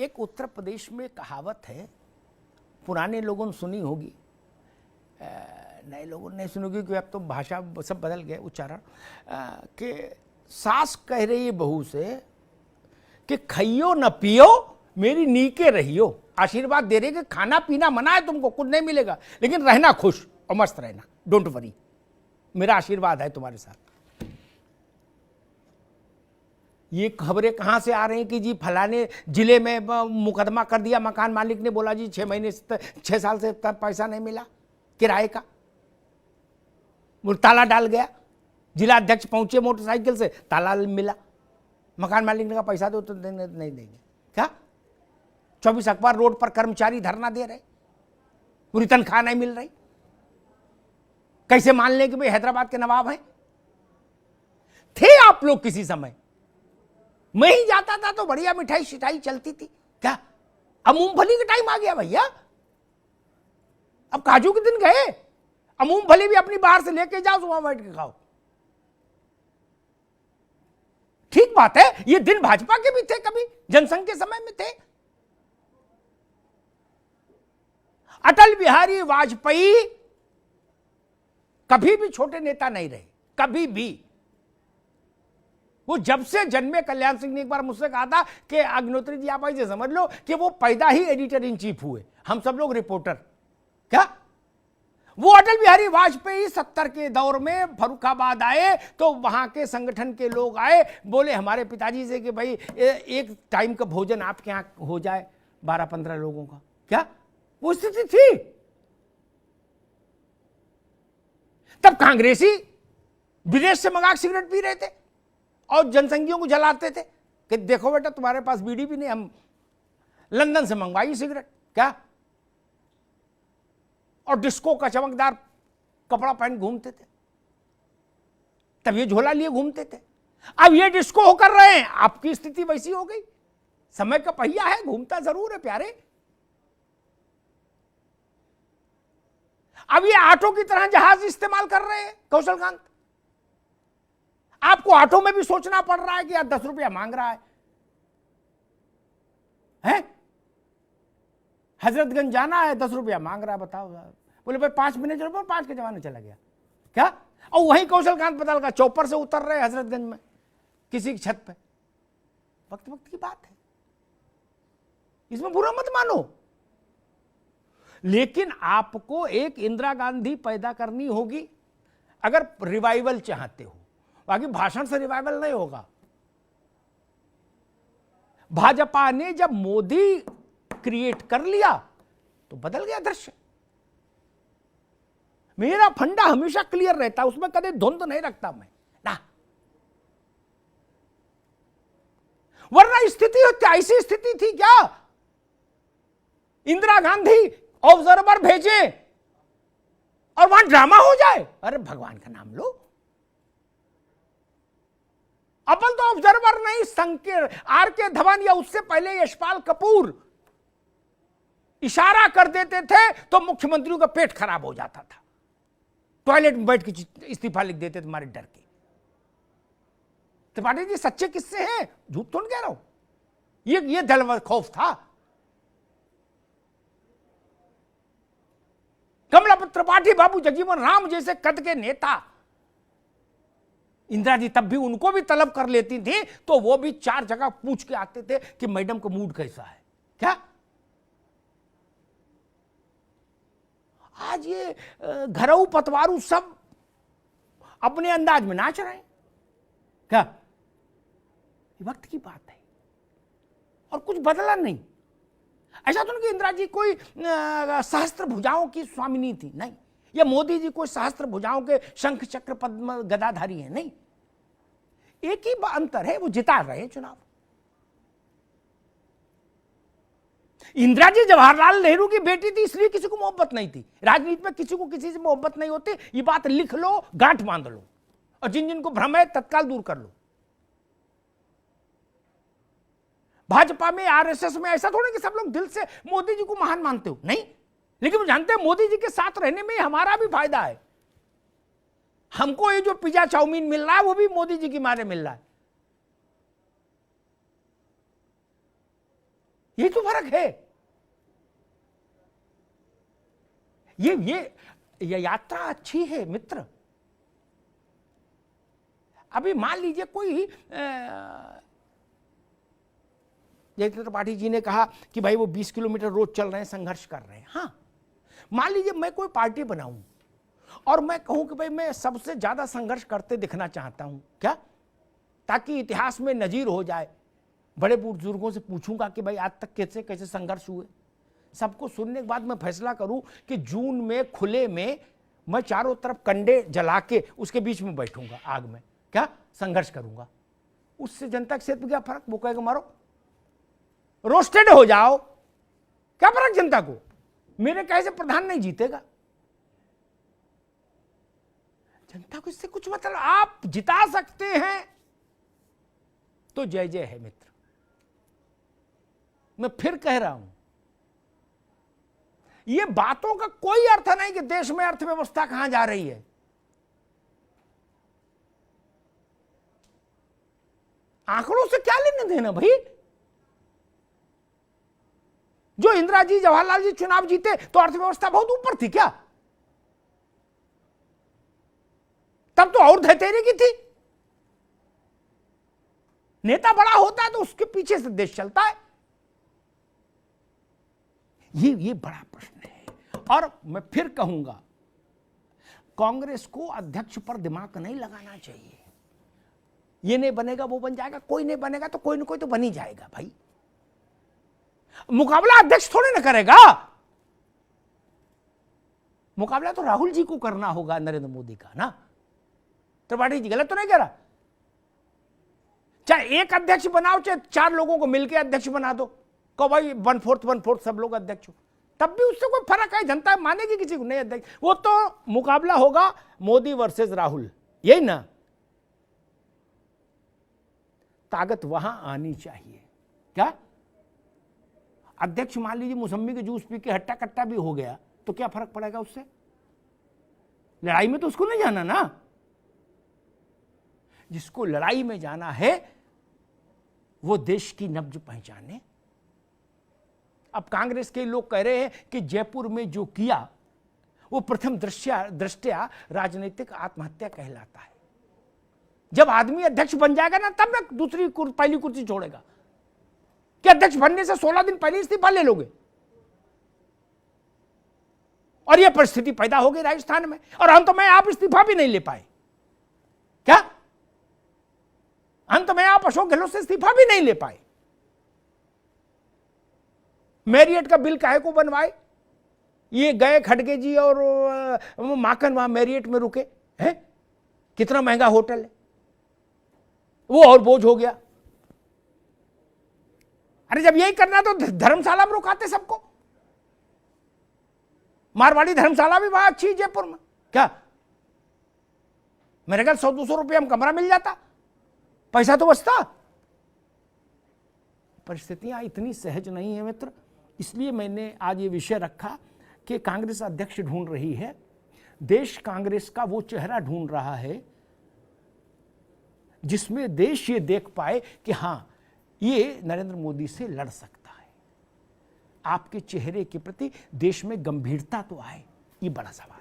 एक उत्तर प्रदेश में कहावत है, पुराने लोगों ने सुनी होगी, नए लोगों ने सुनी होगी क्योंकि अब तो भाषा सब बदल गए, उच्चारण, कि सास कह रही है बहू से कि खइयो न पियो मेरी नीके रहियो। आशीर्वाद दे रही कि खाना पीना मना है तुमको, कुछ नहीं मिलेगा, लेकिन रहना खुश और मस्त रहना, डोंट वरी, मेरा आशीर्वाद है तुम्हारे साथ। ये खबरें कहां से आ रही हैं कि जी फलाने जिले में मुकदमा कर दिया, मकान मालिक ने बोला जी 6 साल से पैसा नहीं मिला किराए का, वो ताला डाल गया, जिला अध्यक्ष पहुंचे मोटरसाइकिल से, ताला मिला, मकान मालिक ने कहा पैसा दो तो नहीं देंगे। क्या 24 अखबार रोड पर कर्मचारी धरना दे रहे, पूरी तनख्वाह नहीं मिल रही, कैसे मान लें कि भाई हैदराबाद के नवाब हैं? थे आप लोग किसी समय, मैं ही जाता था तो बढ़िया मिठाई शिठाई चलती थी। क्या अब मूंगफली का टाइम आ गया भैया? अब काजू के दिन गए, अब मूंगफली भी अपनी बाहर से लेके जाओ, सुबह बैठ के खाओ। ठीक बात है, ये दिन भाजपा के भी थे, कभी जनसंघ के समय में थे। अटल बिहारी वाजपेयी कभी भी छोटे नेता नहीं रहे, कभी भी। वो जब से जन्मे, कल्याण सिंह ने एक बार मुझसे कहा था कि अग्निहोत्री जी आप ऐसे समझ लो कि वो पैदा ही एडिटर इन चीफ हुए, हम सब लोग रिपोर्टर। क्या वो अटल बिहारी वाजपेयी 70 के दौर में फर्रुखाबाद आए तो वहां के संगठन के लोग आए, बोले हमारे पिताजी से कि भाई एक टाइम का भोजन आपके यहां हो जाए 12-15 लोगों का। क्या वो स्थिति थी? तब कांग्रेसी विदेश से मंगा सिगरेट पी रहे थे और जनसंघियों को जलाते थे कि देखो बेटा तुम्हारे पास बीड़ी भी नहीं, हम लंदन से मंगवाई सिगरेट। क्या और डिस्को का चमकदार कपड़ा पहन घूमते थे, तब ये झोला लिए घूमते थे। अब ये डिस्को होकर रहे हैं, आपकी स्थिति वैसी हो गई। समय का पहिया है, घूमता जरूर है प्यारे। अब ये ऑटो की तरह जहाज इस्तेमाल कर रहे हैं कौशलकांत। आपको ऑटो में भी सोचना पड़ रहा है कि यार 10 रुपया मांग रहा है? हजरतगंज जाना है, 10 रुपया मांग रहा है, बताओ। बोले भाई 5 मिनट चलो, 5 के जमाने चला गया। क्या और वही कौशलकांत पताल का चौपर से उतर रहे हजरतगंज में किसी की छत पे। वक्त वक्त की बात है, इसमें बुरा मत मानो। लेकिन आपको एक इंदिरा गांधी पैदा करनी होगी अगर रिवाइवल चाहते हो। बाकी भाषण से रिवाइवल नहीं होगा। भाजपा ने जब मोदी क्रिएट कर लिया तो बदल गया दृश्य। मेरा फंडा हमेशा क्लियर रहता है, उसमें कभी धुंध नहीं रखता मैं ना। वरना स्थिति ऐसी स्थिति थी क्या, इंदिरा गांधी ऑब्जर्वर भेजे और वहां ड्रामा हो जाए? अरे भगवान का नाम लो। अपन तो ऑब्जर्वर नहीं, संकेत आर.के. धवन या उससे पहले यशपाल कपूर इशारा कर देते थे तो मुख्यमंत्रियों का पेट खराब हो जाता था, टॉयलेट में बैठ के इस्तीफा लिख देते तुम्हारे डर के। त्रिपाठी जी सच्चे किस्से हैं, झूठ तो नहीं कह रहा हूं, ये दल खौफ था। कमलापत त्रिपाठी बाबू जगजीवन राम जैसे कद के नेता, इंदिरा जी तब भी उनको भी तलब कर लेती थी तो वो भी 4 जगह पूछ के आते थे कि मैडम का मूड कैसा है। क्या आज ये घरऊ पतवारू सब अपने अंदाज में नाच रहे हैं? क्या ये वक्त की बात है और कुछ बदला नहीं। ऐसा तो नहीं कि इंदिरा जी कोई सहस्त्र भुजाओं की स्वामिनी थी, नहीं। या मोदी जी कोई सहस्त्र भुजाओं के शंख चक्र पद्म गदाधारी है, नहीं। एक ही अंतर है, वो जिता रहे चुनाव। इंदिरा जी जवाहरलाल नेहरू की बेटी थी, इसलिए किसी को मोहब्बत नहीं थी। राजनीति में किसी को किसी से मोहब्बत नहीं होती, ये बात लिख लो, गांठ बांध लो, और जिन जिनको भ्रम है तत्काल दूर कर लो। भाजपा में, आरएसएस में ऐसा थोड़ा कि सब लोग दिल से मोदी जी को महान मानते हो, नहीं। लेकिन वो जानते हैं मोदी जी के साथ रहने में हमारा भी फायदा है। हमको ये जो पिज्जा चाउमीन मिल रहा है वो भी मोदी जी की मारे मिल रहा है। यही तो फर्क है। ये यात्रा अच्छी है मित्र। अभी मान लीजिए कोई जयंत त्रिपाठी जी ने कहा कि भाई वो 20 किलोमीटर रोज चल रहे हैं, संघर्ष कर रहे हैं। हाँ, मान लीजिए मैं कोई पार्टी बनाऊं और मैं कहूं कि भाई मैं सबसे ज्यादा संघर्ष करते दिखना चाहता हूं, क्या, ताकि इतिहास में नजीर हो जाए। बड़े बुजुर्गों से पूछूंगा कि भाई आज तक कैसे कैसे संघर्ष हुए। सबको सुनने के बाद मैं फैसला करूं कि जून में खुले में मैं चारों तरफ कंडे जला के उसके बीच में बैठूंगा, आग में, क्या संघर्ष करूंगा। उससे जनता के क्षेत्र में क्या फर्क? वो कहेगा मारो, रोस्टेड हो जाओ, क्या फर्क जनता को? मेरे कहे से प्रधान नहीं जीतेगा। जनता को इससे कुछ मतलब, आप जिता सकते हैं तो जय जय है मित्र। मैं फिर कह रहा हूं, ये बातों का कोई अर्थ नहीं कि देश में अर्थव्यवस्था कहां जा रही है। आंकड़ों से क्या लेने देना भाई? जो इंदिरा जी, जवाहरलाल जी चुनाव जीते तो अर्थव्यवस्था बहुत ऊपर थी क्या? तब तो और धैर्य की थी। नेता बड़ा होता है तो उसके पीछे से देश चलता है। ये बड़ा प्रश्न है। और मैं फिर कहूंगा, कांग्रेस को अध्यक्ष पर दिमाग नहीं लगाना चाहिए। ये नहीं बनेगा वो बन जाएगा, कोई नहीं बनेगा तो कोई ना कोई तो बन ही जाएगा भाई। मुकाबला अध्यक्ष थोड़े ना करेगा, मुकाबला तो राहुल जी को करना होगा, नरेंद्र मोदी का ना। त्रिपाठी जी गलत तो नहीं कह रहा। चाहे एक अध्यक्ष बनाओ, चाहे 4 लोगों को मिलकर अध्यक्ष बना दो, कहो भाई 1/4 सब लोग अध्यक्ष हो, तब भी उससे कोई फर्क है? जनता मानेगी किसी को नहीं अध्यक्ष? वो तो मुकाबला होगा मोदी वर्सेस राहुल, यही ना। ताकत वहां आनी चाहिए। क्या अध्यक्ष मान लीजिए मौसम्मी के जूस पी के हट्टा कट्टा भी हो गया तो क्या फर्क पड़ेगा उससे? लड़ाई में तो उसको नहीं जाना ना। जिसको लड़ाई में जाना है वो देश की नब्ज पहचाने। अब कांग्रेस के लोग कह रहे हैं कि जयपुर में जो किया वो प्रथम दृष्टया राजनीतिक आत्महत्या कहलाता है। जब आदमी अध्यक्ष बन जाएगा ना, तब ना दूसरी पहली कुर्सी छोड़ेगा। कि अध्यक्ष बनने से 16 दिन पहले इस्तीफा ले लोगे। और यह परिस्थिति पैदा हो गई राजस्थान में, और अंत में आप इस्तीफा भी नहीं ले पाए। क्या अंत में आप अशोक गहलोत से इस्तीफा भी नहीं ले पाए? मैरियट का बिल काहे को बनवाए? ये गए खड़गे जी और माकन वहां मैरियट में रुके हैं, कितना महंगा होटल है, वो और बोझ हो गया। अरे जब यही करना तो धर्मशाला में रुकाते सबको। मारवाड़ी धर्मशाला भी वहां अच्छी जयपुर में, क्या मेरे ख्याल 100-200 रुपये में कमरा मिल जाता, पैसा तो बचता। परिस्थितियां इतनी सहज नहीं है मित्र। इसलिए मैंने आज ये विषय रखा कि कांग्रेस अध्यक्ष ढूंढ रही है, देश कांग्रेस का वो चेहरा ढूंढ रहा है जिसमें देश ये देख पाए कि हां, ये नरेंद्र मोदी से लड़ सकता है। आपके चेहरे के प्रति देश में गंभीरता तो आए, ये बड़ा सवाल।